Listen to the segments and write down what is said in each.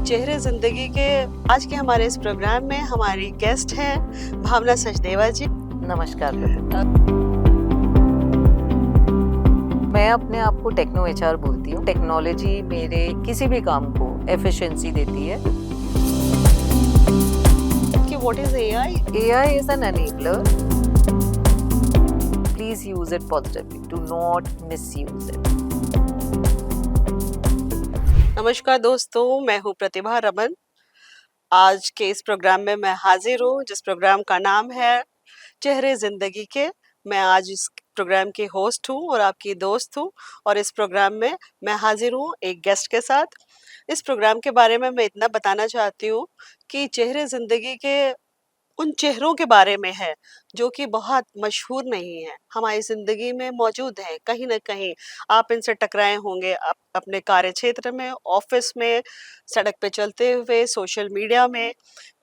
चेहरे जिंदगी के आज के हमारे इस प्रोग्राम में हमारी गेस्ट हैं भावना सचदेवा जी। नमस्कार प्रतिभा। मैं अपने आप को टेक्नो एचआर बोलती हूँ। टेक्नोलॉजी मेरे किसी भी काम को एफिशिएंसी देती है। कि what is AI? AI is an enabler. Please use it positively, do not misuse it. नमस्कार दोस्तों, मैं हूँ प्रतिभा रमन। आज के इस प्रोग्राम में मैं हाजिर हूँ, जिस प्रोग्राम का नाम है चेहरे जिंदगी के। मैं आज इस प्रोग्राम की होस्ट हूँ और आपकी दोस्त हूँ, और इस प्रोग्राम में मैं हाजिर हूँ एक गेस्ट के साथ। इस प्रोग्राम के बारे में मैं इतना बताना चाहती हूँ कि चेहरे जिंदगी के उन चेहरों के बारे में है जो कि बहुत मशहूर नहीं है, हमारी जिंदगी में मौजूद है। कहीं ना कहीं आप इनसे टकराए होंगे, आप अपने कार्य क्षेत्र में, ऑफिस में, सड़क पे चलते हुए, सोशल मीडिया में।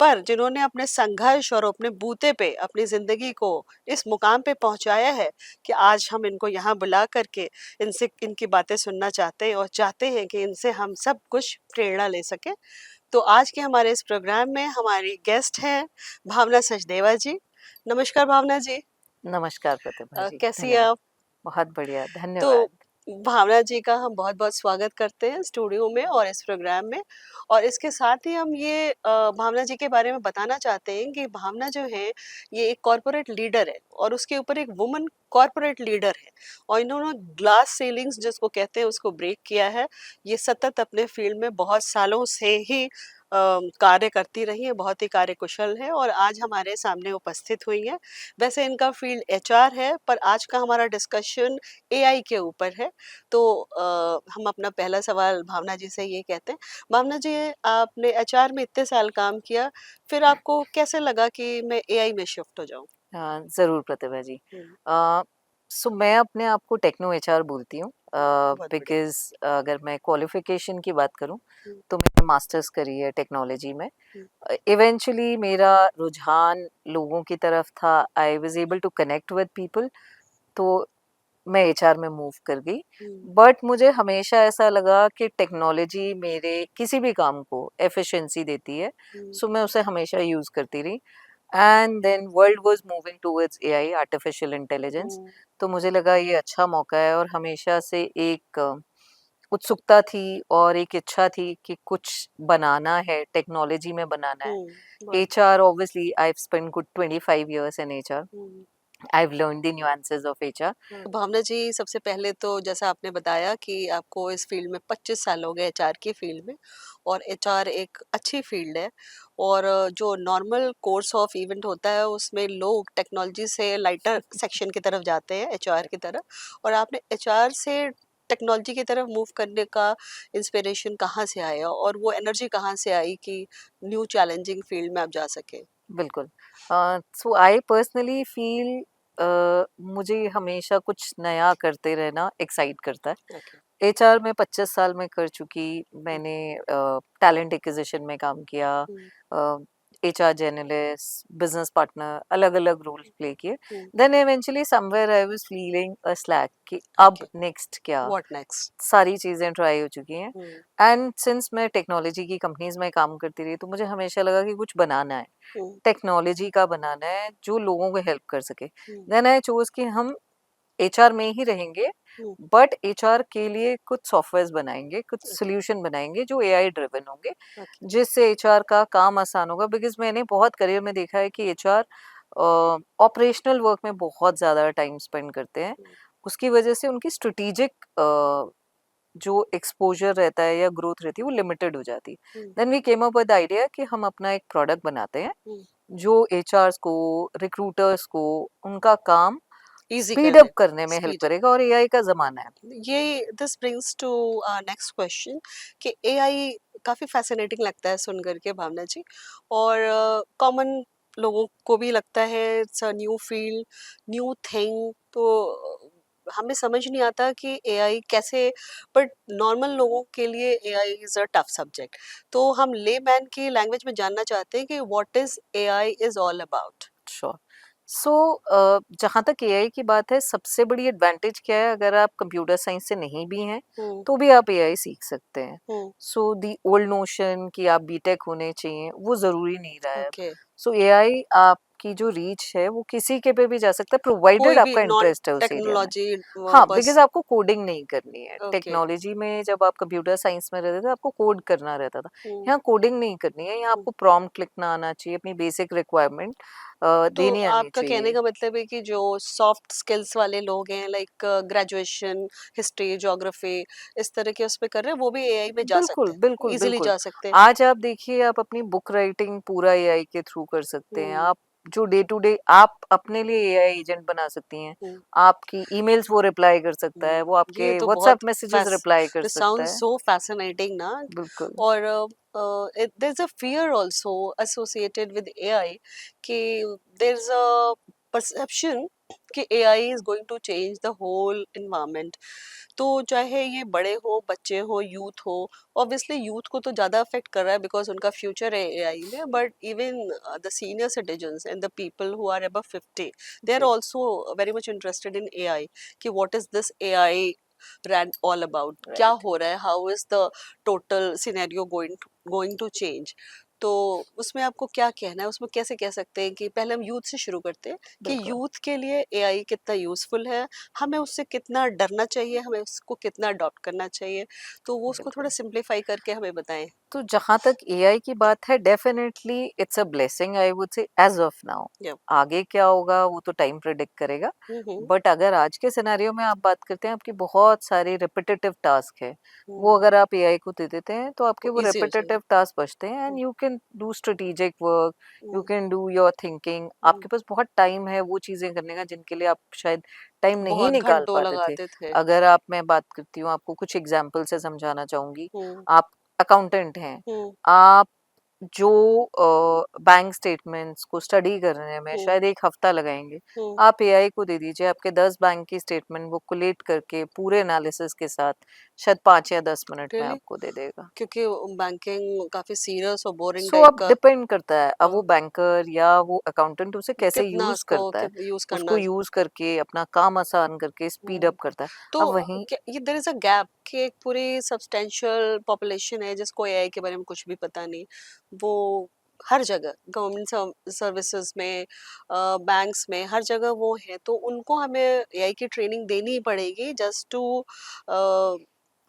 पर जिन्होंने अपने संघर्ष और अपने बूते पे अपनी जिंदगी को इस मुकाम पे पहुंचाया है कि आज हम इनको यहाँ बुला करके इनसे इनकी बातें सुनना चाहते हैं और चाहते हैं कि इनसे हम सब कुछ प्रेरणा ले सके। तो आज के हमारे इस प्रोग्राम में हमारी गेस्ट हैं भावना सचदेवा जी। नमस्कार भावना जी। नमस्कार प्रतिभा जी, कैसी हैं धन्यवाद। आप? बहुत बढ़िया, तो धन्यवाद। भावना जी का हम बहुत बहुत स्वागत करते हैं स्टूडियो में और इस प्रोग्राम में। और इसके साथ ही हम ये भावना जी के बारे में बताना चाहते हैं कि भावना जो है ये एक कॉरपोरेट लीडर है, और उसके ऊपर एक वुमन कॉरपोरेट लीडर है, और इन्होंने ग्लास सीलिंग्स जिसको कहते हैं उसको ब्रेक किया है। ये सतत अपने फील्ड में बहुत सालों से ही कार्य करती रही है, बहुत ही कार्यकुशल है, और आज हमारे सामने उपस्थित हुई है। वैसे इनका फील्ड एचआर है, पर आज का हमारा डिस्कशन एआई के ऊपर है। तो हम अपना पहला सवाल भावना जी से ये कहते हैं। भावना जी, आपने एचआर में इतने साल काम किया, फिर आपको कैसे लगा कि मैं एआई में शिफ्ट हो जाऊं? ज़रूर प्रतिभा जी। हम्म, सो मैं अपने आप को टेक्नो एचआर बोलती हूँ, बहुत बढ़िया। बिकॉज़ अगर मैं क्वालिफ़िकेशन की बात करूँ हम्म, तो मैंने मास्टर्स करी है टेक्नोलॉजी में। हम्म, इवेंचुअली मेरा रुझान लोगों की तरफ था, I was able to connect with people, तो मैं एचआर में मूव कर गई। हम्म, बट मुझे हमेशा ऐसा लगा कि टेक्नोलॉजी मेरे किसी भी काम को एफिशिएंसी देती है, हम्म, सो मैं उसे हमेशा यूज़ करती रही। And then world was moving towards AI, artificial intelligence. Hmm, तो मुझे लगा ये अच्छा मौका है, और हमेशा से एक उत्सुकता थी और एक इच्छा थी कि कुछ बनाना है, टेक्नोलॉजी में बनाना है। बहुत HR, obviously I have spent good 25 years in HR. बढ़िया। I have learned the nuances of HR. हाँ, भावना जी, सबसे पहले तो जैसा आपने बताया कि आपको इस फील्ड में 25 साल हो गए, एचआर की फील्ड में, और एचआर एक अच्छी फील्ड है। और जो नॉर्मल कोर्स ऑफ इवेंट होता है उसमें लोग टेक्नोलॉजी से लाइटर सेक्शन की तरफ जाते हैं, एचआर की तरफ, और आपने एचआर से टेक्नोलॉजी की तरफ मूव करने का इंस्पिरेशन कहाँ से आया, और वो एनर्जी कहाँ से आई कि न्यू चैलेंजिंग फील्ड में आप जा सके? बिल्कुल। सो आई पर्सनली फील, मुझे हमेशा कुछ नया करते रहना एक्साइट करता है। ओके। एचआर में 25 साल में कर चुकी। मैंने टैलेंट एक्विजिशन में काम किया, एचआर जर्नलिस्ट, बिजनेस पार्टनर, अलग अलग रोल प्ले किए। Then eventually somewhere I was feeling a slack कि अब ओके, नेक्स्ट क्या। What next? सारी चीज़ें ट्राई हो चुकी हैं, एंड सिंस मैं टेक्नोलॉजी की कंपनीज में काम करती रही, तो मुझे हमेशा लगा कि कुछ बनाना है, टेक्नोलॉजी का बनाना है जो लोगों को हेल्प कर सके। देन आई चोज कि हम एचआर में ही रहेंगे, बट एचआर के लिए कुछ सॉफ्टवेयर्स बनाएंगे, कुछ सोल्यूशन बनाएंगे जो एआई ड्रिवन होंगे, जिससे एचआर का काम आसान होगा। बिकॉज मैंने बहुत करियर में देखा है कि एचआर ऑपरेशनल वर्क में बहुत ज़्यादा टाइम स्पेंड करते हैं। उसकी वजह से उनकी स्ट्रेटेजिक जो एक्सपोजर रहता है या ग्रोथ रहती है वो लिमिटेड हो जाती है। Then we came up with idea कि हम अपना एक प्रोडक्ट बनाते हैं जो एचआरस को, रिक्रूटर्स को उनका काम इजी कर स्पीड दे, अप करने में हेल्प स्पीड अप। करेगा, और एआई का जमाना है। ये this brings to next question कि एआई काफी फैसिनेटिंग लगता है सुन करके भावना जी, और कॉमन लोगों को भी लगता है it's a new field, new thing. तो हमें समझ नहीं आता कि एआई कैसे, बट नॉर्मल लोगों के लिए AI is a tough subject. तो हम लेमैन की लैंग्वेज में जानना चाहते हैं कि what is AI is all about. Sure. So जहाँ तक एआई की बात है, सबसे बड़ी एडवांटेज क्या है, अगर आप कंप्यूटर साइंस से नहीं भी हैं हम्म। तो भी आप एआई सीख सकते हैं। हम्म। सो दी ओल्ड नोशन कि आप बीटेक होने चाहिए, वो जरूरी नहीं रहा है अब। ओके। सो एआई आपकी जो रीच है वो किसी के पे भी जा सकता है, प्रोवाइडेड कोई भी आपका नॉन इंटरेस्ट है उस एरिया में। टेक्नोलॉजी हाँ, बस। बिकॉज आपको कोडिंग नहीं करनी है। ओके। टेक्नोलॉजी में जब आप कंप्यूटर साइंस में रहते थे आपको कोड करना रहता था। हम्म। यहाँ कोडिंग नहीं करनी है, यहाँ हम्म। आपको प्रॉम्प्ट लिखना आना चाहिए, अपनी बेसिक रिक्वायरमेंट तो देनी आनी आपका कहने चाहिए। का मतलब है कि जो सॉफ्ट स्किल्स वाले लोग हैं, लाइक ग्रेजुएशन, हिस्ट्री, ज्योग्राफी, इस तरह के उस पे कर रहे हैं, वो भी एआई में जा सकते बिल्कुल, हैं, बिल्कुल, इजीली बिल्कुल। जा सकते हैं। आज आप देखिए, आप अपनी बुक राइटिंग पूरा एआई के थ्रू कर सकते हैं। हम्म। आप जो डे टू डे आप अपने लिए एआई एजेंट बना सकती हैं। हम्म। आपकी ईमेल्स वो रिप्लाई कर सकता है, वो ये आपके तो व्हाट्सएप बहुत मैसेजेस फैस रिप्लाई कर दिस सकता साउंड्स है। सो फैसिनेटिंग ना। बिल्कुल, और there is a fear also associated with AI कि देयर इज अ परसेप्शन कि AI is going to change the whole environment. तो चाहे ये बड़े हो, बच्चे हो, यूथ हो, ऑब्वियसली यूथ को तो ज़्यादा अफेक्ट कर रहा है बिकॉज उनका फ्यूचर है एआई में, but even the senior citizens and the people who are above 50, they are जी, also very much interested in AI कि what is this AI rand all about, क्या राइट, हो रहा है, how is the total scenario going to change. तो उसमें आपको क्या कहना है, उसमें कैसे कह सकते हैं कि पहले हम यूथ से शुरू करते हैं कि बिल्कुल। यूथ के लिए एआई कितना यूजफुल है, हमें उससे कितना डरना चाहिए, हमें उसको कितना अडॉप्ट करना चाहिए, तो वो उसको थोड़ा बिल्कुल। सिंप्लीफाई करके हमें बताएं। तो जहाँ तक एआई की बात है, definitely it's a blessing, I would say, as of now. Yeah. आगे क्या होगा वो तो टाइम प्रिडिक्ट करेगा। हम्म। बट अगर आज के सिनेरियो में आप बात करते हैं, आपकी बहुत सारे रिपीटेटिव टास्क है, वो हम्म। अगर आप एआई को दे देते हैं तो आपके वो वो इजी हो जाएगा। रिपीटेटिव टास्क बचते हैं, and hmm. You can do strategic work, you hmm. Can do your thinking. Hmm. आपके पास बहुत टाइम है वो चीजें करने का जिनके लिए आप शायद टाइम नहीं बहुत निकाल घंटों पाते थे। लगाते थे। अगर आप मैं बात करती हूँ, आपको कुछ एग्जाम्पल से समझाना चाहूंगी। हम्म। आप अकाउंटेंट हैं, हम्म। आप जो बैंक स्टेटमेंट्स को स्टडी करने में हम्म। शायद 1 हफ्ता लगाएँगे, हम्म। आप एआई को दे दीजिए, आपके 10 बैंक की स्टेटमेंट वो कोलेट करके पूरे एनालिसिस के साथ शायद 5 या 10 मिनट में रियली? आपको दे देगा। क्योंकि बैंकिंग काफी सीरियस और बोरिंग सो टाइप अब का। डिपेंड करता है, अब वो हाँ, बैंकर या वो अकाउंटेंट उसे कैसे कितना यूज़ उसको करता है, यूज उसको करना। यूज़ करके अपना काम आसान करके स्पीड हम्म। अप करता है। तो अब वहीं ये देयर इज अ गैप कि एक पूरी सब्सटेंशियल पॉपुलेशन है जिसको एआई के बारे में कुछ भी पता नहीं। वो हर जगह गवर्नमेंट सर्विसेज में, बैंक्स में, हर जगह वो है, तो उनको हमें एआई की ट्रेनिंग देनी ही पड़ेगी just to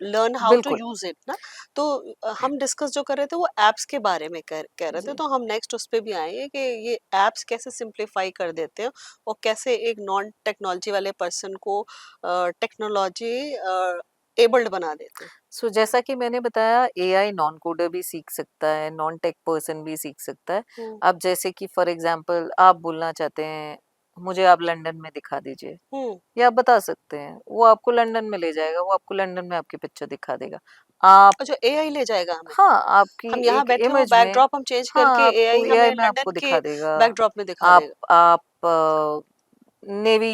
learn how to बिल्कुल, यूज इट ना। तो हम डिस्कस जो कर रहे थे वो एप्स के बारे में कह रहे थे, जी। तो हम नेक्स्ट उस पे भी आएंगे कि ये एप्स कैसे सिंप्लीफाई कर देते हैं और कैसे एक नॉन टेक्नोलॉजी वाले पर्सन को टेक्नोलॉजी एबल्ड बना देते हैं। सो जैसा कि मैंने बताया, एआई नॉन कोडर भी सीख सकता है, नॉन टेक पर्सन भी सीख सकता है। हम्म। अब जैसे कि फॉर एग्जांपल आप बोलना चाहते हैं, मुझे आप लंदन में दिखा दीजिए, हम्म। या आप बता सकते हैं, वो आपको लंदन में ले जाएगा, वो आपको लंदन में आपकी पिक्चर दिखा देगा। आप अच्छा, एआई ले जाएगा हमें? हाँ, आपकी हम यहाँ एक बैठे हो, इमेज में, बैकड्रॉप हम चेंज हाँ, करके आपको एआई एआई हमें में आपको लंदन के दिखा देगा। बैकड्रॉप में दिखा आप देगा। नेवी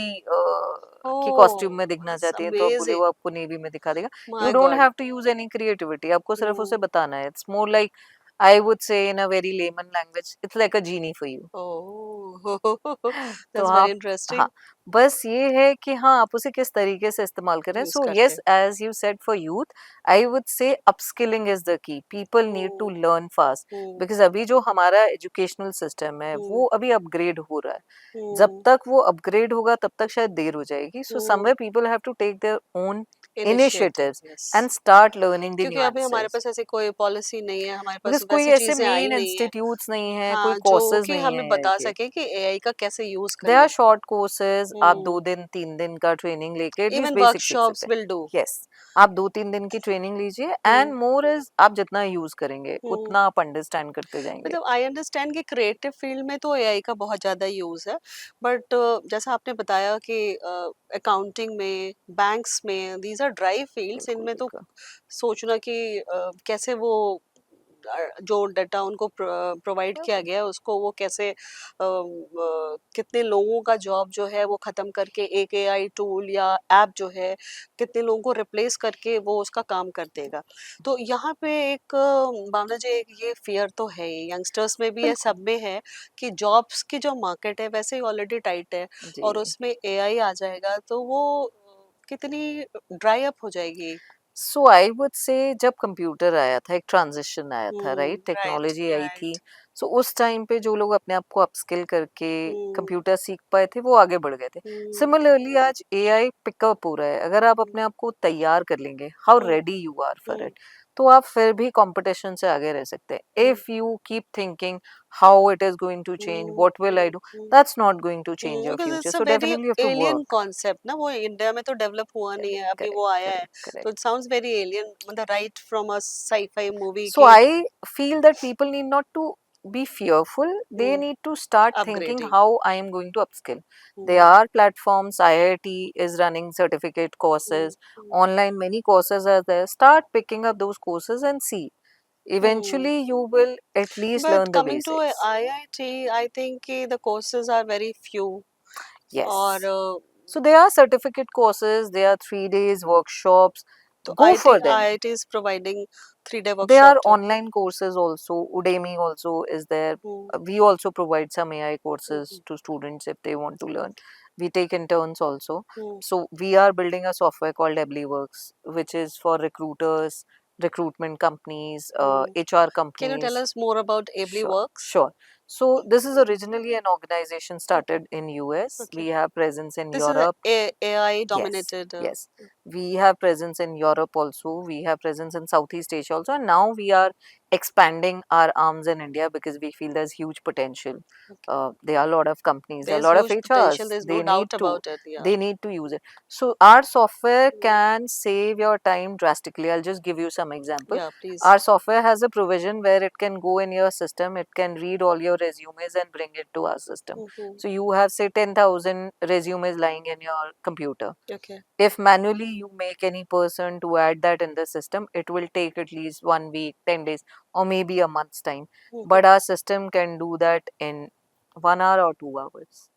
की कॉस्ट्यूम में ओह, दिखना इट्स चाहती हैं तो आप बोले, अमेजिंग। वो आपको नेवी में दिखा देगा। You my don't god. Have to use any creativity, आपको सिर्फ उसे हम्म। बताना है। It's more like, I would say in a very layman language, it's like a genie for you. Oh, तो दैट्स वेरी आप, हाँ, इंटरेस्टिंग। बस ये है कि हाँ, आप उसे किस तरीके से इस्तेमाल करें। यूज सो करते यस, हैं। As you said, for youth I would say upskilling is the key. People need to hmm. Learn fast, hmm. Because अभी जो हमारा एजुकेशनल सिस्टम है हम्म। वो अभी अपग्रेड हो रहा है। जब हम्म। तक वो अपग्रेड होगा तब तक शायद देर हो जाएगी। So hmm. Somewhere people have to take their own initiative, initiatives yes. and start learning the क्योंकि अभी हमारे nuances, पास ऐसी कोई पॉलिसी नहीं है, हमारे पास because कोई वैसी ऐसे चीजें आई मेन नहीं है। इंस्टीट्यूट्स नहीं है, कोई हाँ, जो कोर्सेज कि नहीं हमें है एआई बता के। सके कि एआई का कैसे यूज दे आर करना शॉर्ट कोर्सेज, है। आप 2 दिन 3 दिन का ट्रेनिंग लेके एटलीस्ट इवन बेसिक सीख सकते वर्कशॉप्स हैं। Will do. यस, आप 2 3 दिन की ट्रेनिंग लीजिए, हम्म। एंड मोर इज आप जितना यूज करेंगे हम्म। उतना आप अंडरस्टैंड करते जाएंगे। मतलब आई अंडरस्टैंड कि क्रिएटिव फील्ड में तो एआई का बहुत ज़्यादा यूज़ है, बट जैसा आपने बताया कि अकाउंटिंग में, बैंक्स में, दीज आर ड्राई फील्ड्स, बिल्कुल, इनमें तो बिल्कुल। सोचना कि कैसे वो जो डाटा उनको प्रोवाइड किया गया है उसको वो कैसे कितने लोगों का जॉब जो है वो खत्म करके एक एआई टूल या ऐप जो है कितने लोगों को रिप्लेस करके वो उसका काम कर देगा। तो यहाँ पे एक भावना जी एक ये फियर तो है ही, यंगस्टर्स में भी है, बिल्कुल सब में है कि जॉब्स की जो मार्केट है वैसे ही ऑलरेडी टाइट है और जी। उसमें एआई आ जाएगा तो वो कितनी ड्राई अप हो जाएगी। सो आई वुड से जब कंप्यूटर आया था, एक ट्रांजिशन आया था, राइट, राइट टेक्नोलॉजी आई थी। राइट। सो उस टाइम पे जो लोग अपने आप को अपस्किल करके हम्म कंप्यूटर सीख पाए थे वो आगे बढ़ गए थे। हम्म सिमिलरली आज एआई पिकअप हो रहा है, अगर आप अपने आप को तैयार कर लेंगे, how hmm ready you are for hmm it, तो आप फिर भी कंपटीशन से आगे रह सकते हैं। Hmm if you keep thinking how it is going to change, what will I do, that's not going to change your because future, it's a so very definitely you have to align work. Concept ना, वो India में तो develop हुआ नहीं है, अभी correct वो आया है। Correct correct. तो इट साउंड्स वेरी एलियन, मतलब right from a sci-fi movie So की। I feel that people need not to be fearful. They need to start thinking upgrading. how I am going to upskill. There hmm are platforms. IIT is running certificate courses. Hmm Online, many courses are there. Start picking up those courses and see. Hmm. Eventually, you will at least But learn the coming to basics. IIT, I think the courses are very few. और Yes. So there are certificate courses. There are 3 days workshops. तो Go I for think them. IIT is providing 3-day There workshop are तो। online courses also. Udemy also is there. Hmm We also provide some AI courses hmm to students if they want to learn. We take interns also. Hmm So we are building a software called EbliWorks, which is for recruiters, recruitment companies, hmm. HR Can you tell companies. us more about Ably Sure, Works? sure. So this is originally an organization Okay, started in US. okay. We have presence in This is a Europe. AI Yes, dominated. yes. We have presence in Europe also. We have presence in Southeast Asia also. And now we are expanding our arms in India because we feel there's huge potential. Okay. There are a lot of companies, there are a There's lot of huge potential. HRs. There's no doubt about it. Yeah. They need to use it. So our software Mm. can save your time drastically. I'll just give you some example. Yeah, please. Our software has a provision where it can go in your system. It can read all your resumes and bring it to our system. Mm-hmm. So you have say 10,000 resumes lying in your computer. Okay. If manually you make any person to add that in the system, it will take at least 1 week, 10 days, or maybe a month's time. Mm-hmm. But our system can do that in 1 hour or 2 hours.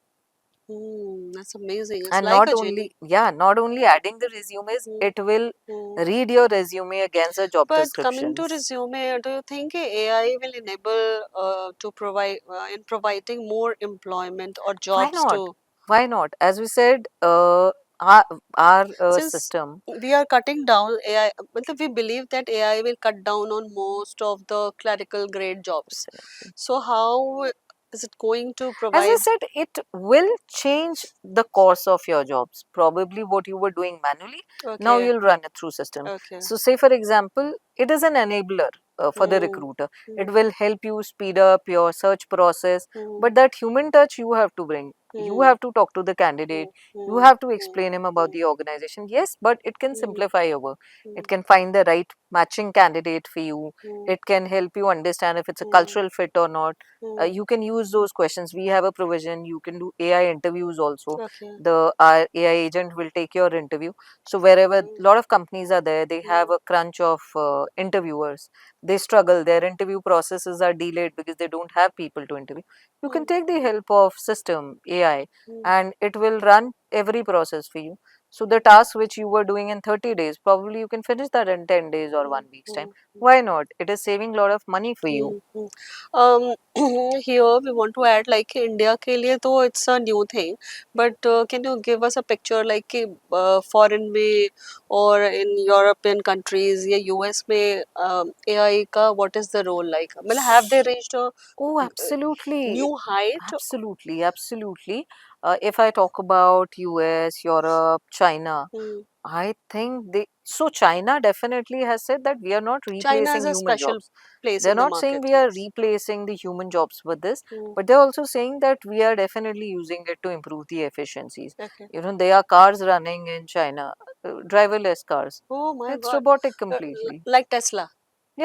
That's amazing. It's And like not a genie. only, yeah, not only adding the resumes, it will Mm-hmm. read your resume against the job But coming to descriptions. resume, do you think AI will enable to provide in providing more employment or Why jobs not? to, Why not? As we said, our since system. we are cutting down AI, मतलब we believe that AI will cut down on most of the clerical grade jobs. So how is it going to As I provide? said, it will change the course of your jobs. Probably what you were doing manually, now Okay, you'll run it through system. okay. So say for example, it is an enabler for the Hmm. recruiter. It Hmm. will help you speed up your search process, Hmm. but that human touch you have to bring. You Hmm. have to talk to the candidate. Hmm. You Hmm. have to Hmm. explain him about the organization. Yes, but it can Hmm. simplify your work. Hmm. It can find the right matching candidate for you. Hmm. It can help you understand if it's a Hmm. cultural fit or not. Hmm. You can use those questions. We have a provision. You can do AI interviews also. Okay. The our AI agent will take your interview. So wherever a Hmm. lot of companies are there, they have Hmm. a crunch of interviewers. They struggle. Their interview processes are delayed because they don't have people to interview. You can Hmm. take the help of system AI, Hmm. and it will run every process for you. So the task which you were doing in 30 days, probably you can finish that in 10 days or Hmm. 1 week's time. Hmm. Why not? It is saving a lot of money for you. Hmm. Um, here we want to add like India के लिए तो it's a new thing, but can you give us a picture like कि foreign में or in European countries या US में AI का what is the role like? मतलब have they reached a Oh, absolutely. new height? Absolutely, absolutely. If I talk about US, Europe, China, Hmm. I think so China definitely has said that we are not China is replacing a human special jobs. place They're in the not saying market. we are Yes. replacing the human jobs with this, Hmm. but they're also saying that we are definitely using it to improve the efficiencies. Okay. There are cars running in China, driverless cars. Oh my It's God. robotic completely. Like Tesla.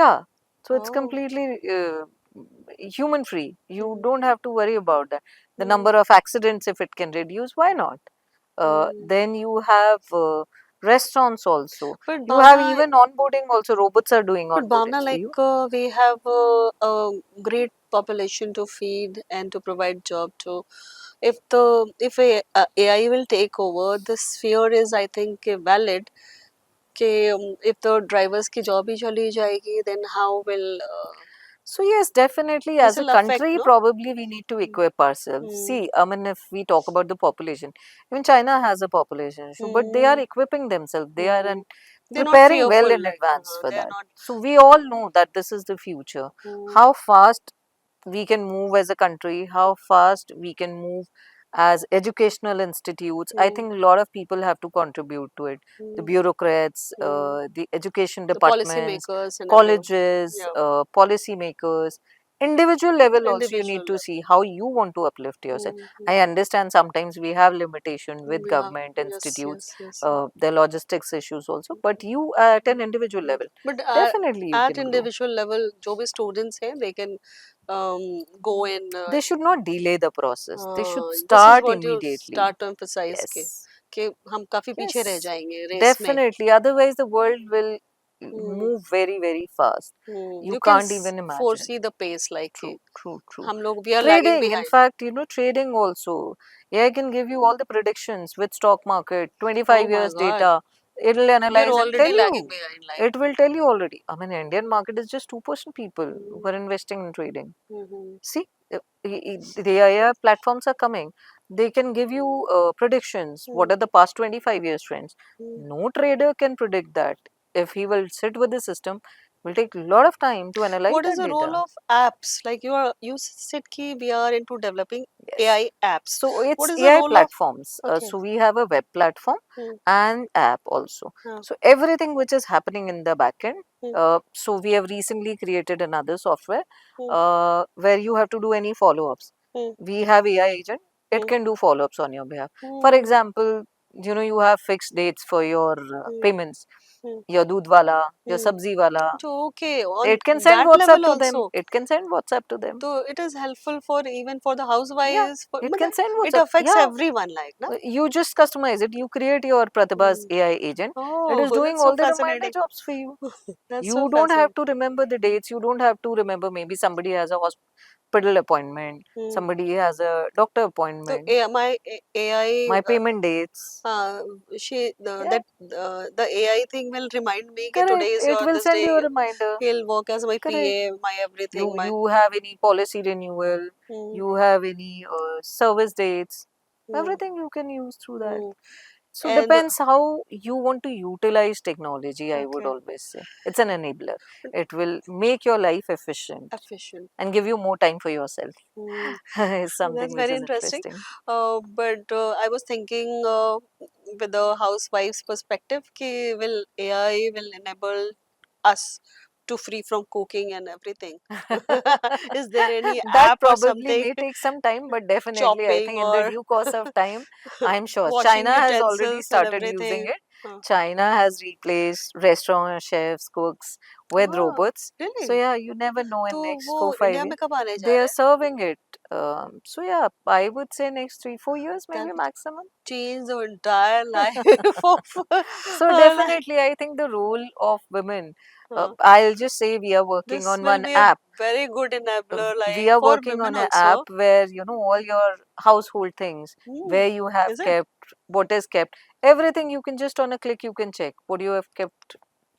Yeah, so it's Oh. completely human free. You Hmm. don't have to worry about that. The Hmm. number of accidents, if it can reduce, why not? Hmm. Then you have restaurants also. But You have Bhavna, even onboarding also. Robots are doing but Bhavna, onboardings for you. we have a great population to feed and to provide job to. If AI will take over, this fear is, I think, valid. कि if the drivers की job ही चली जाएगी, then how will So yes, definitely this as a will affect, country, no? probably we need to equip ourselves. Hmm. See, I mean, if we talk about the population, even China has a population issue, but they are Hmm. equipping themselves. They are Hmm. They're not preparing well fearful, in like advance for they're that. not. So we all know that this is the future. Hmm. How fast we can move as a country, how fast we can move as educational institutes. I Hmm. think a lot of people have to contribute to it. The Hmm. bureaucrats, Hmm. the education The policy departments, makers and everyone. colleges, Yeah. policy makers. Individual level also you Individual need to level. see how you want to uplift yourself. Hmm. I Hmm. understand sometimes we have limitation with Yeah. government Yes. institutes, Yes. Yes. the logistics issues also, but you at an individual Mm. level, But definitely you at can grow. individual level, जो भी students हैं, they can go in. They should not delay the process. They should This is start what you immediately. start to emphasize Yes. कि हम काफी पीछे रह Yes. जाएंगे race में. Definitely. Otherwise, the world will Hmm. move very, very fast. You You can can't even imagine. foresee the pace like कि True, true, true. हम लोग we are lagging Trading, in behind. fact, trading also. AI can give you all the predictions with stock market, Oh 25 my years God, data. It'll we are analyze and tell already lagging you. behind. Like. It will tell you already. I mean, Indian market is just 2% people who Hmm. are investing in trading. Hmm. See, the AI platforms are coming. They can give you predictions. What Hmm. are the past 25 years trends? Hmm. No trader can predict that. If he will sit with the system, will take a lot of time to analyze What is that the role data. of apps? Like you said ki we are into developing Yes. AI apps. So What it's is the AI role of platforms. okay? So we have a web platform Hmm. and app also. Huh. So everything which is happening in the backend. Hmm. So we have recently created another software Hmm. where you have to do any follow-ups. Hmm. We have AI agent. It Hmm. can do follow-ups on your behalf. For Hmm. example, you have fixed dates for your Hmm. payments. Hmm. Your doodh wala, your Hmm. sabzi wala. So okay, on It can send that WhatsApp level to them. also. It can send WhatsApp to them. So it is helpful for even for the Yeah, housewives, it but can send it WhatsApp. affects Yeah, everyone, like, na? you just customize it. You create your Pratibha's Hmm. AI agent. It Oh, is doing that's so all the reminder fascinating. jobs for you. That's so You don't have fascinating. to remember the dates. You don't have to remember maybe somebody has a hospital appointment. Hmm. Somebody has a doctor So appointment. AI, My payment dates. uh, Yeah, the AI thing will remind me that correct. today is It your will this send day. you a reminder. He'll work as my Correct. PA, my everything, my. You have any policy renewal. Hmm. You have any service dates. Hmm. Everything you can use through that. Hmm. So And depends how you want to utilize technology, I would okay, always say. It's an enabler. It will make your life efficient efficient. and give you more time for yourself. Hmm. Is something That's which very is interesting. interesting. But I was thinking with the housewife's perspective, ki will AI will enable us to free from cooking and everything. Is there any That app or probably something, may take some time, but definitely I chopping think in the or due course of time, I'm sure washing China has already utensils and started using everything? it. Huh. China has replaced restaurant chefs, cooks with Ah, robots. So really? yeah, you never know in तो next वो four, five India years. में कब आने जा They रहा are है? serving it. So yeah, I would say next 3, 4 years That maybe maximum. changed the entire life of So like, definitely, I think the role of women. huh. I'll just say we are working This on will one be a app. very good enabler, We like are for working women on an app also. where all your household things, Hmm. where you have Is it? kept, what is kept, everything you can just on a click you can check what you have kept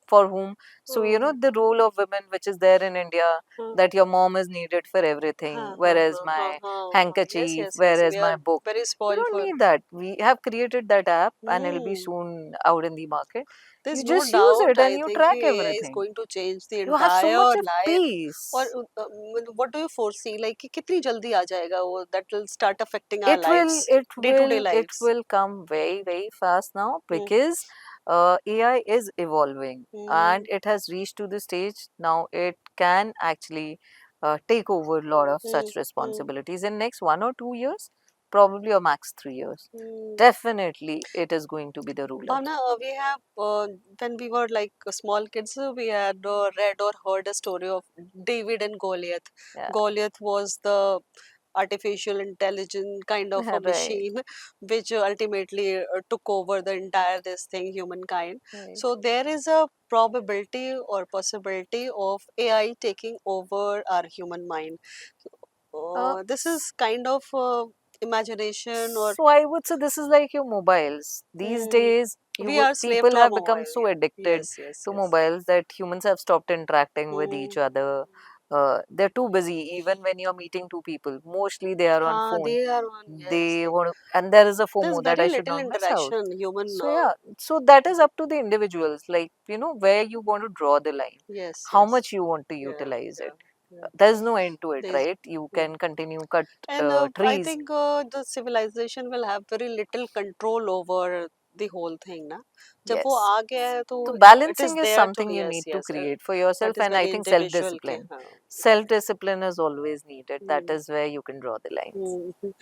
for whom. So Hmm. the role of women which is there in India, Huh. that your mom is needed for everything, Huh, huh, whereas huh, huh, my huh, huh. Yes, handkerchief, yes, yes. whereas We my are book. very You spoiled don't for. need that. We have created that app and it'll be Hmm. soon out in the market. There's You no just use doubt. it and I you think track AI is everything. going to change the You have so much entire of life. Or peace. what do you foresee? Like कि कितनी जल्दी आ जाएगा वो that will start affecting our it will lives, it day-to-day will it lives. will come very very fast now Hmm. because AI is evolving Hmm. and it has reached to the stage now it can actually take over a lot of Hmm. such Hmm. responsibilities in next 1 or 2 years, probably or max 3 years. Hmm. Definitely it is going to be the ruler. Bhavna, we have when we were like small kids, we had read or heard a story of David and Goliath. Yeah. Goliath was the artificial intelligence kind of a Right, machine which ultimately took over the entire this thing humankind. right. So there is a probability or possibility of AI taking over our human mind. Uh, This is kind of imagination or So I would say this is like your mobiles. These mm, days, we are slave people to our have become mobile. so Yeah. addicted Yes, yes, to yes. mobiles that humans have stopped interacting with each Mm. other. They're too busy. Even when you're meeting two people, mostly they are on phone. They are on, yes. They want, and there is a There's FOMO that very I should little not miss out. interaction, human. So yeah, so that is up to the individuals. Like where you want to draw the line, Yes, how yes. much you want to Yeah, utilize it. yeah, yeah. There's no end to it, There's, right? You mm. can continue cut And I trees. think the civilization will have very little control over the whole thing, ना? जब वो Yes. आ गया है तो So it is balancing is there to something you yes, need to yes. create for That yourself, is and I very think individual के self-discipline. हाँ. Self-discipline is always needed. That Mm. is where you can draw the lines. Mm.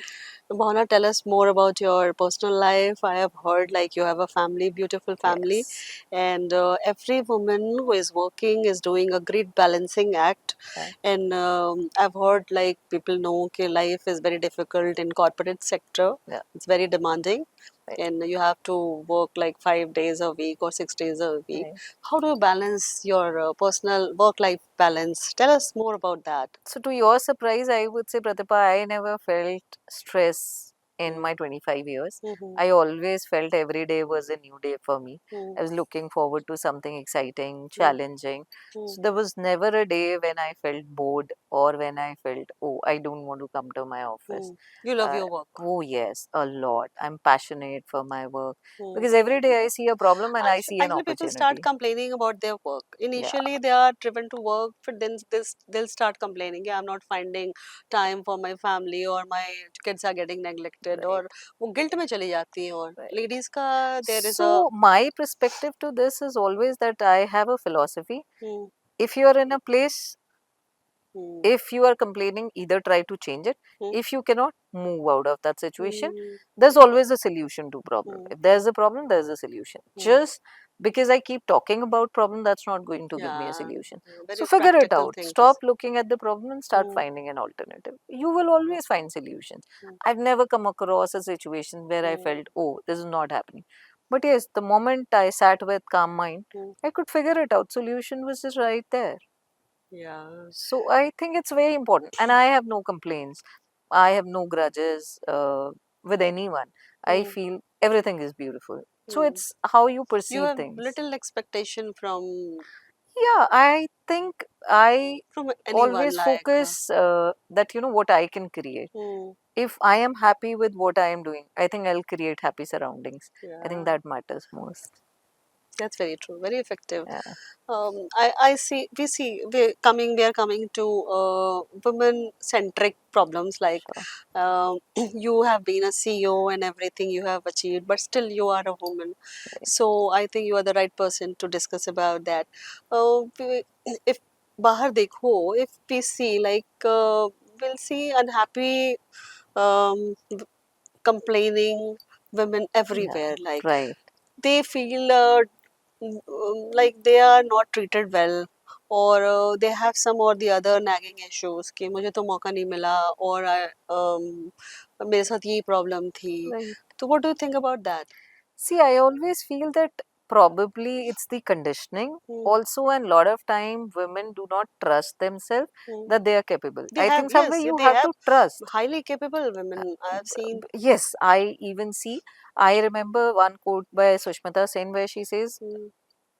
Bhavna, tell us more about your personal life. I have heard like you have a family, beautiful family, Yes. and every woman who is working is doing a great balancing act. Right. And I've heard like people know that life is very difficult in corporate sector. Yeah. It's very demanding, Right. and you have to work like 5 days a week or 6 days a week. Right. How do you balance your personal work-life balance? Tell us more about that. So to your surprise, I would say, Pratipha, I never felt stress in my 25 years. Mm-hmm. I always felt every day was a new day for me. Mm-hmm. I was looking forward to something exciting, Mm-hmm. challenging. So there was never a day when I felt bored or when I felt, oh, I don't want to come to my office. Mm. You love Uh, your work. oh, yes, a lot. I'm passionate for my work Mm. because every day I see a problem and I see an Actually, people start opportunity. complaining about their work. Yeah, Initially, they are driven to work, but then they'll start complaining. Yeah, I'm not finding time for my family, or my kids are getting neglected, right, और वो guilt में चली जाती हैं. और right. ladies का there is a So, my perspective to this is always that I have a philosophy. hmm, If you are in a place, hmm, if you are complaining, either try to change it. hmm, If you cannot move out of that situation, hmm, there's always a solution to problem. hmm, If there's a problem, there's a solution. hmm. Just because I keep talking about problem, that's not going to give me a Yeah, solution. So very figure it practical out. thing to Stop say. looking at the problem and start Hmm, finding an alternative. You will always find solutions. hmm, I've never come across a situation where I hmm, felt, oh, this is not happening. But yes, the moment I sat with calm mind, hmm. I could figure it out. Solution was just right there. Yeah. So I think it's very important, and I have no complaints. I have no grudges with anyone. I Hmm, feel everything is beautiful. So hmm. it's how you You perceive have things. little expectation Yeah, I think I from anyone always like. focus that what I can create. Hmm, If I am happy with what I am doing, I think I'll create happy surroundings. I think yeah. that matters most. That's very true. Very effective. Yeah, I see. We are coming to women centric problems like sure. you have been a CEO and everything you have achieved, but still you are a woman. So I think you are the right person to discuss about that. If बाहर देखो, if we see like we'll see unhappy, complaining women Yeah, everywhere. Like right. they feel like they are not treated well, or they have some or the other nagging issues कि मुझे तो मौका नहीं मिला, और मेरे साथ ये प्रॉब्लम थी. Right. तो what do you think about that? See, I always feel that probably it's the conditioning. Hmm. Also, and a lot of time women do not trust themselves Hmm. that they are capable. They I have, think somewhere yes, you they have have to trust. highly capable women. I have seen. Yes, I even see. I remember one quote by Sushmita Sen where she says, Hmm.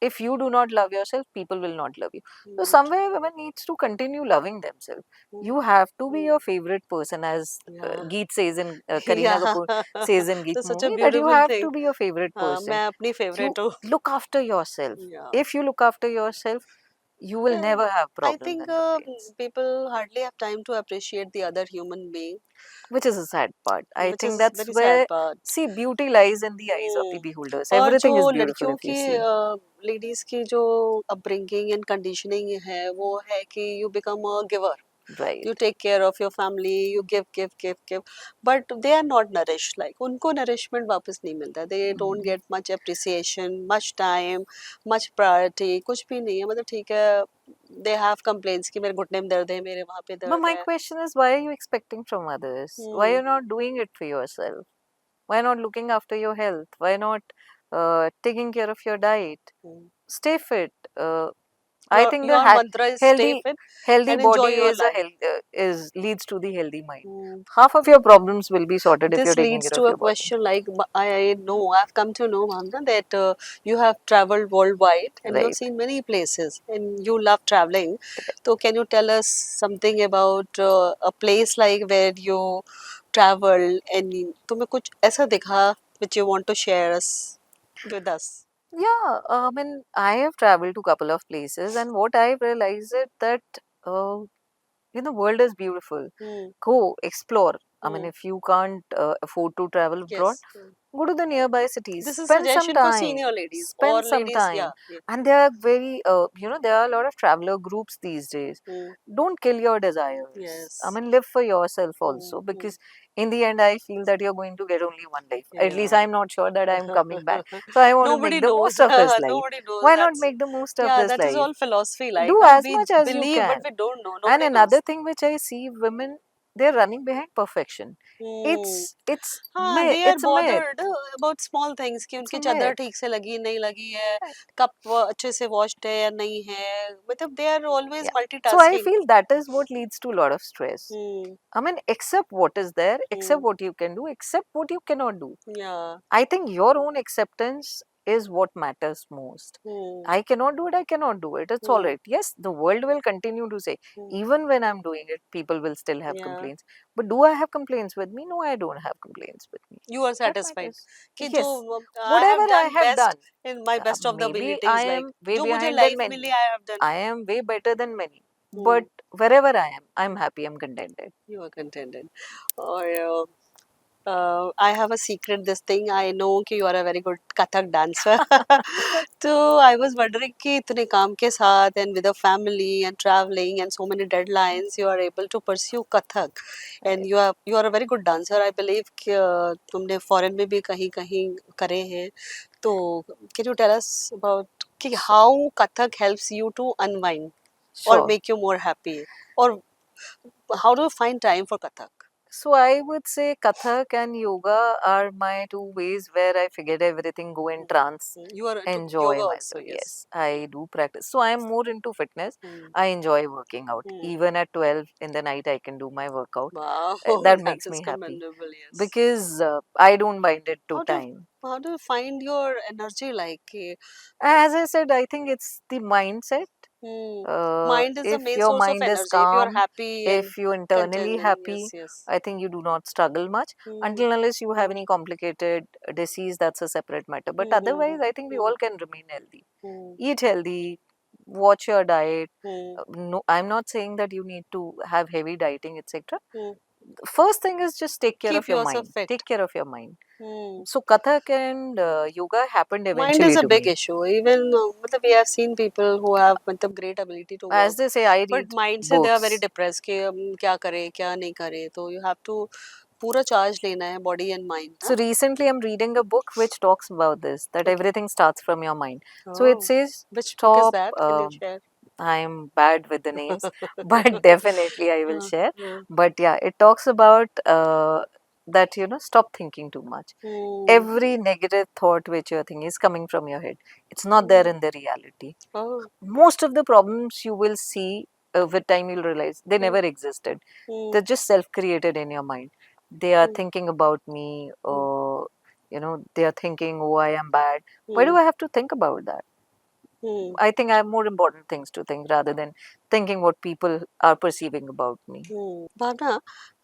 if you do not love yourself, people will not love you. So Hmm. somewhere women needs to continue loving themselves. Hmm. You have to be Hmm. your favorite person, as Yeah. Geet says in Kareena Yeah. Kapoor says in Geet That's such a movie, that you beautiful have thing. to be your favorite person. मैं अपनी You favorite हूँ. look after yourself. Yeah. If you look after yourself, you will Uh, never have I problems think and complaints, people hardly have time to appreciate the other human being, which is a sad part. I which think is that's very sad where, part. see, beauty lies in the eyes of the Hmm. beholders. और जो Everything is beautiful लड़कियों if you की see. Ladies की जो upbringing and conditioning है वो है कि you become a giver. Right. You take care of your family, you give, but they are not nourished. Like उनको nourishment वापस नहीं मिलता. They don't Mm. get much appreciation, much time, much priority. कुछ भी नहीं है. मतलब ठीक है, they have complaints कि मेरे घुटने में दर्द है, मेरे वहाँ पे But दर्द my है. question is, why are you expecting from others? Why are you not doing it for yourself? Why not looking after your health? Why not taking care of your diet? Stay fit. I think the Your mantra is stay healthy fit healthy and enjoy body your is a life. is leads to the healthy mind. Half of your problems will be sorted if This you're taking leads care to of a your body. question like I know, I've come to know, Bhavna, that you have traveled worldwide and you have Right. seen many places and you love traveling. So can you tell us something about a place like where you traveled and तुम्हें कुछ ऐसा दिखा which you want to share us with us? Yeah, I mean, I have traveled to a couple of places, and what I've realized is that uh, world is beautiful. Hmm. Go explore. I mean, Hmm. if you can't afford to travel abroad, Yes. go to the nearby cities. This is Spend some suggestion for time. senior ladies or Spend some ladies. time. Yeah. Yeah. And there are very, there are a lot of traveler groups these days. Hmm. Don't kill your desires. I Yes. mean, live for yourself Hmm. also, because in the end, I feel that you're going to get only one life. At least Yeah. I'm not sure that I'm coming back. So I want to Nobody make the knows. most of this life. Nobody knows. Why not That's make the most of yeah. this That is life? all philosophy. Like Do now as we much as you believe, but can. we don't know. And Nobody knows. another thing which I see, women, they're running behind perfection. Hmm. It's हाँ, myth. they are It's a myth. bothered about small things कि It's a उनकी चादर myth. ठीक से लगी नहीं लगी है, Right. कप अच्छे से washed है या नहीं है, मतलब they are always Yeah. So I multitasking. feel that is what leads to a lot of stress. Hmm. I mean, accept what is there, accept Hmm. what you can do, accept what you cannot do. Yeah. I think your own acceptance is what matters most. Hmm. I cannot do it, I cannot do it. It's all Hmm. right. Yes, the world will continue to say, Hmm. even when I'm doing it, people will still have Yeah. complaints. But do I have complaints with me? No, I don't have complaints with me. You are That satisfied matters. कि जो Yes, I whatever have I done have best done, in my best of the maybe I abilities, like am way जो मुझे behind than life many. Milli I have done. I am way better than many. Hmm. But wherever I am, I'm happy, I'm contented. You are contented. और I have a secret this thing. I know कि you are a very good Kathak dancer. So I was wondering कि इतने काम के साथ and with a family and traveling and so many deadlines, you are able to pursue Kathak and you are a very good dancer. I believe कि तुमने foreign में भी कहीं कहीं करे हैं. तो can you tell us about कि how Kathak helps you to unwind or Sure. make you more happy, or how do you find time for Kathak? So I would say Kathak and yoga are my two ways where I forget everything, go in trance, You are into yoga enjoy also, myself. yes. Yes, I do practice. So I'm more into fitness. Hmm. I enjoy working out. Hmm. Even at 12 in the night, I can do my workout. Wow, That that makes is me happy commendable, yes. because I don't bind it to How do time. how do you find your energy like? As I said, I think it's the mindset. Hmm. Mind is the If main your source of mind is energy. If you are calm, happy and if you're internally contented, happy, yes, yes. I think you do not struggle much. Hmm. Until unless you have Hmm. any complicated disease, that's a separate matter. But Hmm. Hmm. otherwise, I think we Hmm. all can remain healthy. Hmm. Eat healthy, watch your diet. Hmm. No, I'm not saying that you need to have heavy dieting, etc. Hmm. First thing is just take care of Keep your yourself mind. fit. Take care of your mind. Hmm. So Kathak and yoga happened Mind is eventually a to big me. issue. Even मतलब we have seen people who have मतलब great ability to As work, they say, I but read mind से they are very books. depressed कि क्या करे क्या नहीं करे. तो you have to पूरा charge लेना है body and mind, So ना? recently I'm reading a book which talks about this, that Okay. everything starts from your mind. So it Oh, says which book is stop. that? Can you share? I'm bad with the names, but definitely I will share. Yeah. But yeah, it talks about that, stop thinking too much. Hmm. Every negative thought which you're thinking is coming from your head. It's not there in the reality. Oh. Most of the problems you will see with time you'll realize they Hmm. never existed. Hmm. They're just self-created in your mind. They are Hmm. thinking about me, Hmm. or they are thinking, oh, I am bad. Why do Hmm. I have to think about that? Hmm. I think I have more important things to think rather than thinking what people are perceiving about me. भावना,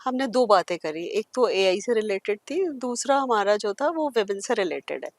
हमने दो बातें करी. एक तो AI से related थी, दूसरा हमारा जो था वो विभिन्न से रिलेटेड है.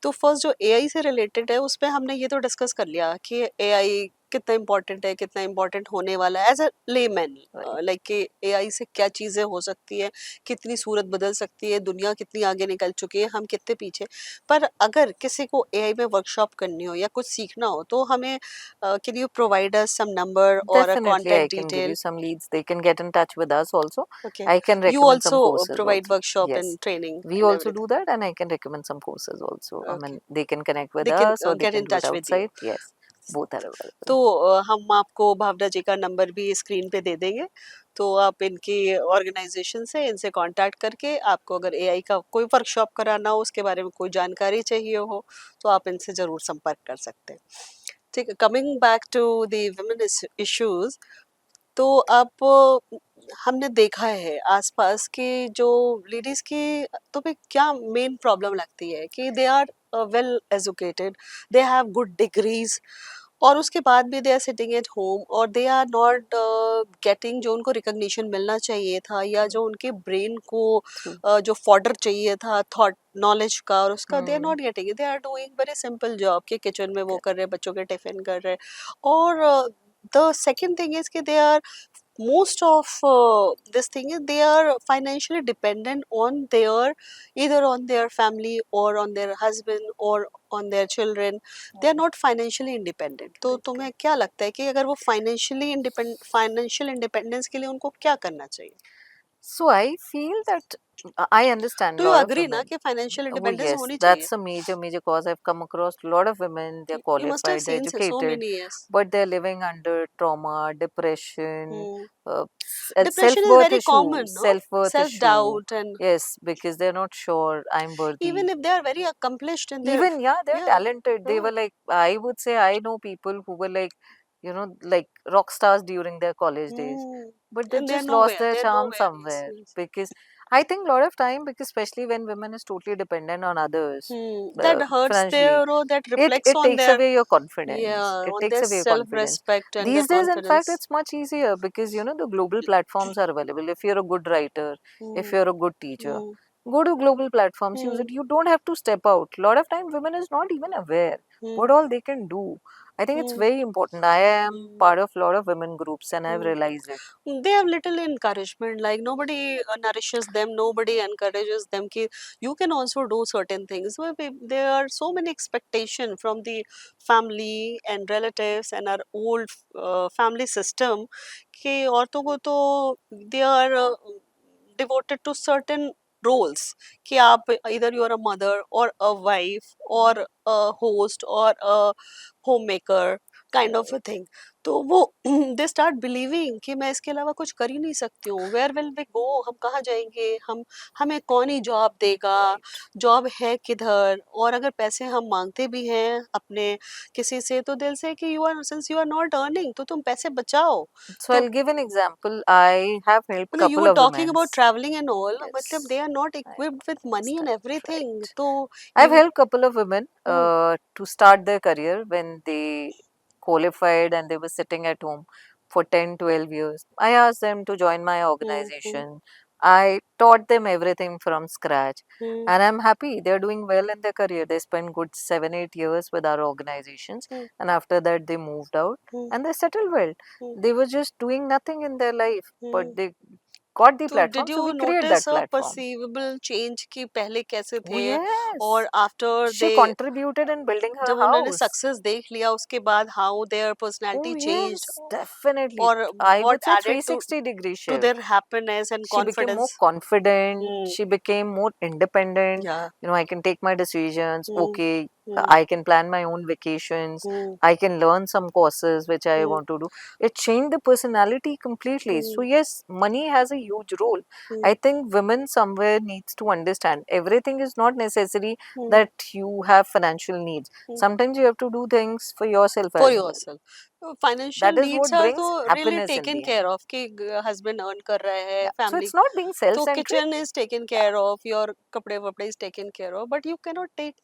तो फर्स्ट जो एआई से रिलेटेड है उसमें हमने ये तो डिस्कस कर लिया कि एआई कितना इम्पोर्टेंट है, कितना इम्पोर्टेंट होने वाला है as a layman, Right. Like कि एआई से क्या चीज़ें हो सकती है, कितनी सूरत बदल सकती है, दुनिया कितनी आगे निकल चुकी है, हम कितने पीछे. पर अगर किसी को एआई में वर्कशॉप करनी हो या कुछ सीखना हो तो हमें can you provide us some number और a Definitely, I contact can give you detail? some leads. They can get in touch with us also. Okay. I can You recommend some also courses provide also. workshop Yes. and training We and also everything. do that, and I can recommend some courses also. I Okay. mean, they can connect with They can us or they get can in do it touch with you. outside. Yes. both are available. तो हम आपको भावना जी का number भी screen पे दे देंगे, तो आप इनकी ऑर्गेनाइजेशन से इनसे कांटेक्ट करके आपको अगर एआई का कोई वर्कशॉप कराना हो, उसके बारे में कोई जानकारी चाहिए हो, तो आप इनसे ज़रूर संपर्क कर सकते हैं। ठीक है, coming back to the women issues, तो अब हमने देखा है आसपास की जो लेडीज की, तुम्हें क्या मेन प्रॉब्लम लगती है कि they are well educated, they have good degrees, और उसके बाद भी they are sitting at home और दे आर नॉट गेटिंग जो उनको रिकग्निशन मिलना चाहिए था, या जो उनके ब्रेन को True. जो फॉडर चाहिए था थॉट नॉलेज का, और उसका they are Hmm. Not getting, they are doing very simple job कि किचन में वो कर रहे हैं, बच्चों के टिफिन कर रहे हैं। और the second thing is कि they are most of this thing is they are financially dependent on their, either on their family or on their husband or on their children, they are not financially independent। तो तुम्हें क्या लगता है कि अगर वो financial independence के लिए उनको क्या करना चाहिए? So I feel that I understand तो a you lot of agree ना women. कि फाइनेंशियल Oh इंडिपेंडेंस yes, होनी चाहिए? that's a major cause. I've come across a lot of women. They're You must have qualified, they're seen so educated, many years. but they're living under trauma, depression, Hmm. Depression is self-worth very issue, common, no? self-worth Self issue. doubt, and Yes, because they're not sure I'm even worthy. if they are very accomplished in their, Even yeah, they're yeah, talented. They yeah. were like, I would say I know people who were like, you know, like rock stars during their college days, Hmm. but they've And they are just lost nowhere. their They are charm nowhere. Yes, somewhere. yes. Because I think a lot of time, because especially when women is totally dependent on others That hurts financially, their, or that it reflects it on takes their, away your confidence. yeah, It on takes their away your confidence. self-respect and their These days, in fact, confidence. it's much easier because you know the global platforms are available. If you're a good writer, if Hmm. you're a good teacher, Hmm. go to global platforms, use Hmm. it. You don't have to step out. A lot of time women is not even aware Hmm. what all they can do. I think it's Hmm. very important. I am Hmm. part of a lot of women groups and I've Hmm. realized it. They have little encouragement, like nobody nourishes them, nobody encourages them ki you can also do certain things. There are so many expectation from the family and relatives and our old family system कि औरतों को तो they are devoted to certain roles, कि आप either you are a mother or a wife or a host or a homemaker kind of a thing। तो वो they start believing कि मैं इसके अलावा कुछ कर ही नहीं सकती हूँ, वेयर विल वी गो, हम कहाँ जाएंगे, हम हमें कौन ही जॉब देगा, Right. जॉब है किधर, और अगर पैसे हम मांगते भी हैं अपने किसी से तो दिल से कि you are, since you are not earning तो तुम पैसे बचाओ। So तो I'll give an example. I have helped मतलब you couple were of talking about women's. Travelling and all, मतलब Yes, they are not I equipped with money and understand. Everything, Right. तो I've you helped couple of women to start their career when they qualified and they were sitting at home for 10, 12 years. I asked them to join my organization. I taught them everything from scratch. And I'm happy they're doing well in their career. They spent good 7, 8 years with our organizations. And after that, they moved out and they settled well. They were just doing nothing in their life, but they got the तो did platform. So you we create notice that a platform. Perceivable change कि पहले कैसे Oh, थे yes. और after She they, contributed in building her जब उन्होंने house. Success देख लिया उसके बाद how their personality Oh, changed, yes, definitely. और I would what say added 360-degree to shift. their happiness and She became more confidence? confident. Hmm. She became more independent. Yeah. You know, I can take my decisions. Hmm. Okay, Hmm. I can plan my own vacations. Hmm. I can learn some courses which I Hmm. want to do. It changed the personality completely. So Hmm. yes, money has a huge role. Hmm. I think women somewhere needs to understand everything is not necessary Hmm. that you have financial needs. Hmm. Sometimes you have to do things for yourself For as well. yourself, financial That is needs what are तो brings really happiness in taken the end. Care of कि husband earn कर रहे हैं, Yeah. So family, it's not being तो self-centric. Kitchen is taken care of, your कपड़े वपड़े is taken care of, but you can not take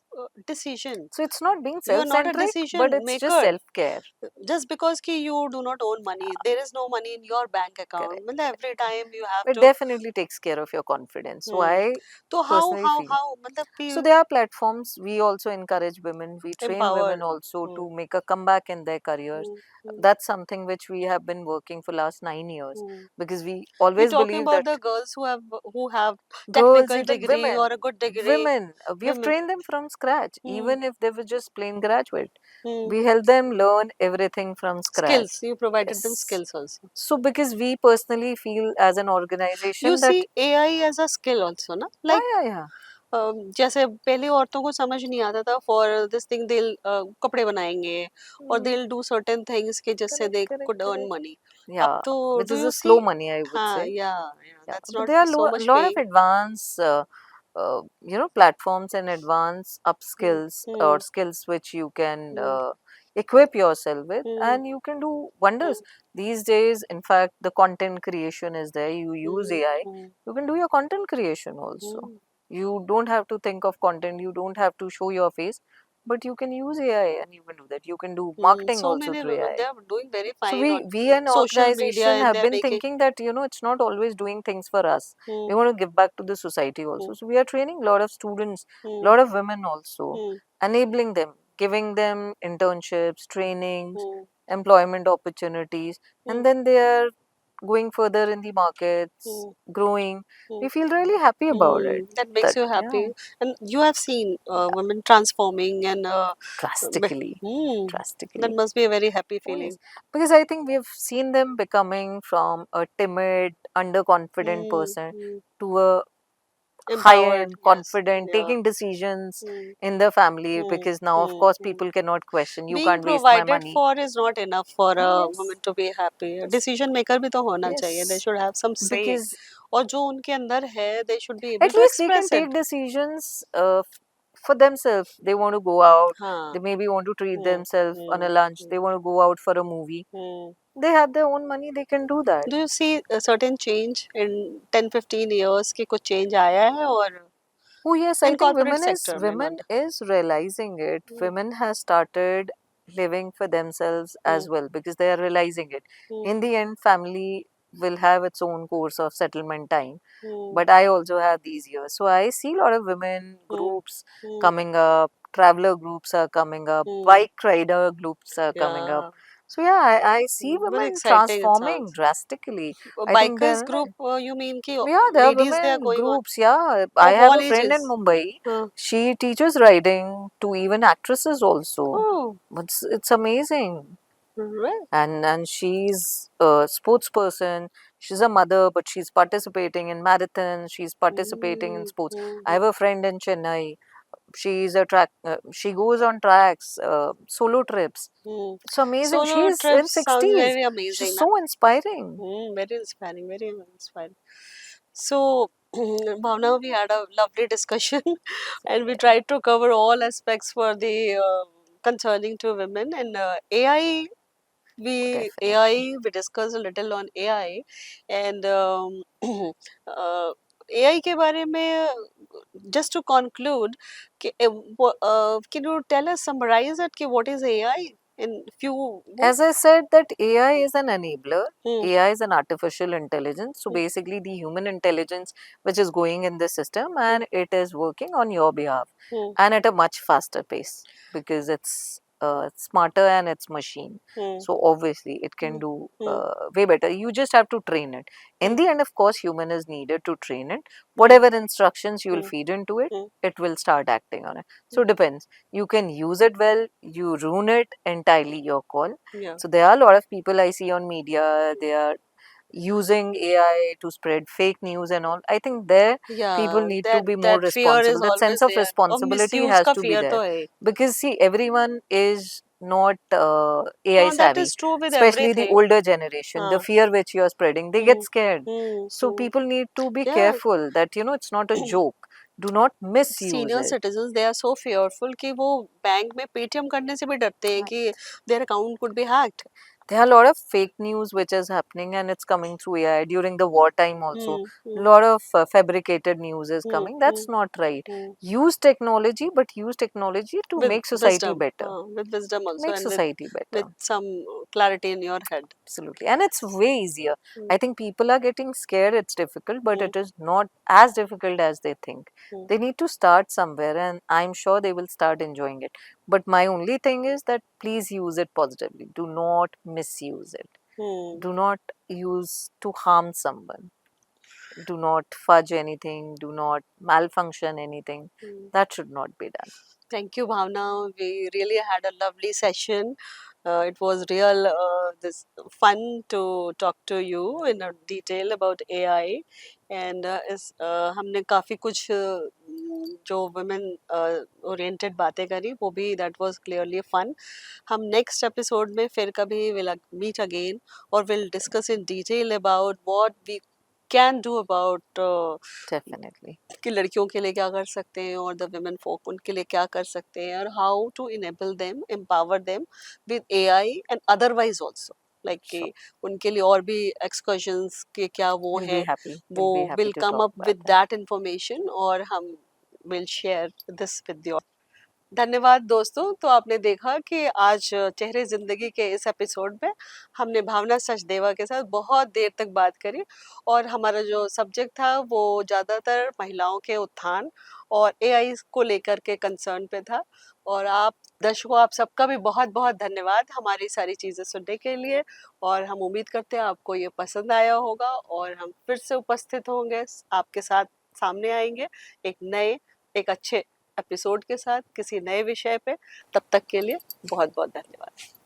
decision, So it's not being you are not a self-centric, decision but it's just maker self-care. just because कि you do not own money, there is no money in your bank account, Correct, मतलब every correct. time you have It to। definitely takes care of your confidence. So hmm, I तो personally feel. how मतलब कि So there are platforms. We also encourage women. We train empowered। women also hmm. to make a comeback in their careers. Hmm. Hmm. That's something which we have been working for last 9 years hmm. because we You're always talking believe about that the girls who have girls, technical even degree or a good degree, women, we have women। trained them from scratch. Hmm. Even if they were just plain graduate, Hmm. we help them learn everything from Skills, scratch. you provided them Yes. skills also. So because we personally feel as an You organization that see AI as a skill also, na? yeah, Like yeah, yeah. जैसे पहले औरतों को समझ नहीं आता था for this thing दिल कपड़े बनाएंगे और Mm, दिल डू सर्टेन थिंग्स के जिससे correct, they correct, could earn correct. Money. अब Yeah, तो which do is you a see? slow money, I would हाँ, say. Yeah Yeah, that's but not there are so a much lot of paying. advanced, platforms and advanced hmm. upskills or hmm. skills which you can hmm. equip yourself with, hmm. and you can do wonders. Hmm. These days, in fact, the content creation is there. You use hmm. AI, hmm. you can do your content creation also. Hmm. You don't have to think of content, you don't have to show your face, but you can use AI and you can do that. You can do marketing So also many through women, AI. they are doing very So fine we on we an social media organization and have they're been making. thinking that it's not always doing things for us. Hmm. We want to give back to the society Hmm. also. So we are training a lot of students, a Hmm. lot of women also, Hmm. enabling them, giving them internships, trainings, Hmm. employment opportunities, Hmm. and then they are going further in the markets, Hmm. growing. Hmm. We feel really happy about it. That makes That you yeah, happy. And you have seen women transforming and drastically, that drastically. must be a very happy Oh yes, feeling. because I think we've seen them becoming from a timid, underconfident Hmm. person Hmm. to a Empowered, high-end, yes. confident, Yeah. taking decisions Hmm. in the family. Hmm. Because now, of Hmm. course, Hmm. people cannot question. You Being can't waste my provided money. for is not enough for Oh a yes, woman to be happy. Decision maker भी तो होना चाहिए. They yes. should have some say. Because और जो उनके अंदर है, they should be able at to least they can express take it. decisions for themselves. They want to go out. हाँ. They maybe want to treat Hmm. themselves on a Hmm. lunch. They Hmm. want to go out for a movie. Hmm. They have their own money. They can do that. Do you see a certain change in 10-15 years कि कुछ change आया है और Oh yes, I in think corporate women is sector में women not? is realizing it. Hmm. Women has started living for themselves Hmm. as well because they are realizing it. Hmm. In the end, family will have its own course of settlement time. Hmm. But I also have these years. So I see a lot of women Hmm. groups Hmm. coming up, traveler groups are coming up, Hmm. bike rider groups are coming up. Yeah. So yeah, I see Very women exciting it transforming sounds. drastically. I think Bikers they're group, you mean कि yeah, there are ladies they are women going on groups. Yeah, I of have all a friend in ages? Mumbai. Huh. She teaches riding to even actresses also. Oh, It's amazing. right. And she's a sportsperson. She's a mother, but she's participating in marathons. She's participating in Hmm. sports. I Hmm. have a friend in Chennai. She's a track. She goes on tracks, solo trips. Hmm. It's amazing. Solo She's in trips sounds 60s. very She's amazing, na? so inspiring. Very inspiring, very inspiring. So, Bhavna, we had a lovely discussion Same and we here. tried to cover all aspects for the concerning to women and AI. Definitely. We discussed a little on AI and AI के बारे में just to conclude, can you tell us summarize it कि what is AI in few As words? I said, that AI is an enabler. Hmm. AI is an artificial intelligence. So Hmm. basically, the human intelligence which is going in the system Hmm. and it is working on your behalf Hmm. and at a much faster pace because it's smarter and it's machine. Hmm. So obviously, it can Hmm. do Hmm. way better. You just have to train it. In Hmm. the end, of course, human is needed to train it. Hmm. Whatever instructions you will Hmm. feed into it, Hmm. it will start acting on it. So Hmm. depends. You can use it well. You ruin it entirely. Your call. Yeah. So there are a lot of people I see on media, they are using AI to spread fake news and all. I think there people Yeah, need to that be more that fear is responsible. That always sense of there. और responsibility misuse has का to be fear there. तो है. Because see, everyone is not AI No, that savvy, is true with especially the everything. older generation. The हाँ. fear which you are spreading, they get Hmm. scared. Hmm. So Hmm. people need to be Yeah. careful that it's not a joke. Do not misuse Senior it. citizens they are so fearful कि वो bank में Paytm करने से भी डरते हैं कि their account could be hacked. There are a lot of fake news which is happening and it's coming through AI during the wartime also. Hmm. A Hmm. lot of fabricated news is Hmm. coming. Hmm. That's not right. Hmm. Use technology, but use technology to With make society wisdom, better. with wisdom To also, make and society with better. some clarity in your head. Absolutely. And it's way easier. Hmm. I think people are getting scared. It's difficult, but Hmm. it is not as difficult as they think. Hmm. They need to start somewhere, and I'm sure they will start enjoying it. But my only thing is that please use it positively. Do not misuse it. Hmm. Do not use to harm someone. Do not fudge anything. Do not malfunction anything. Hmm. That should not be done. Thank you, Bhavna. We really had a lovely session. It was real this fun to talk to you in a detail about AI and हमने काफ़ी कुछ जो women oriented बातें करी वो भी that was clearly fun. हम next episode में फिर कभी विल मीट अगेन और will discuss in detail about what we can do about definitely. कि लड़कियों के लिए क्या कर सकते हैं और द वुमेन फोक उनके लिए क्या कर सकते हैं और how to enable them empower them with AI and otherwise also like कि उनके लिए और भी एक्सकर्शंस के क्या वो We'll है, be happy. वो We'll be happy will to come talk up about with that. That information और हम will share this with you. धन्यवाद दोस्तों। तो आपने देखा कि आज चेहरे ज़िंदगी के इस एपिसोड में हमने भावना सचदेवा के साथ बहुत देर तक बात करी और हमारा जो सब्जेक्ट था वो ज़्यादातर महिलाओं के उत्थान और एआई को लेकर के कंसर्न पे था। और आप दर्शकों, आप सबका भी बहुत बहुत धन्यवाद हमारी सारी चीज़ें सुनने के लिए और हम उम्मीद करते हैं आपको ये पसंद आया होगा और हम फिर से उपस्थित होंगे, आपके साथ सामने आएंगे एक अच्छे एपिसोड के साथ किसी नए विषय पे। तब तक के लिए बहुत बहुत धन्यवाद।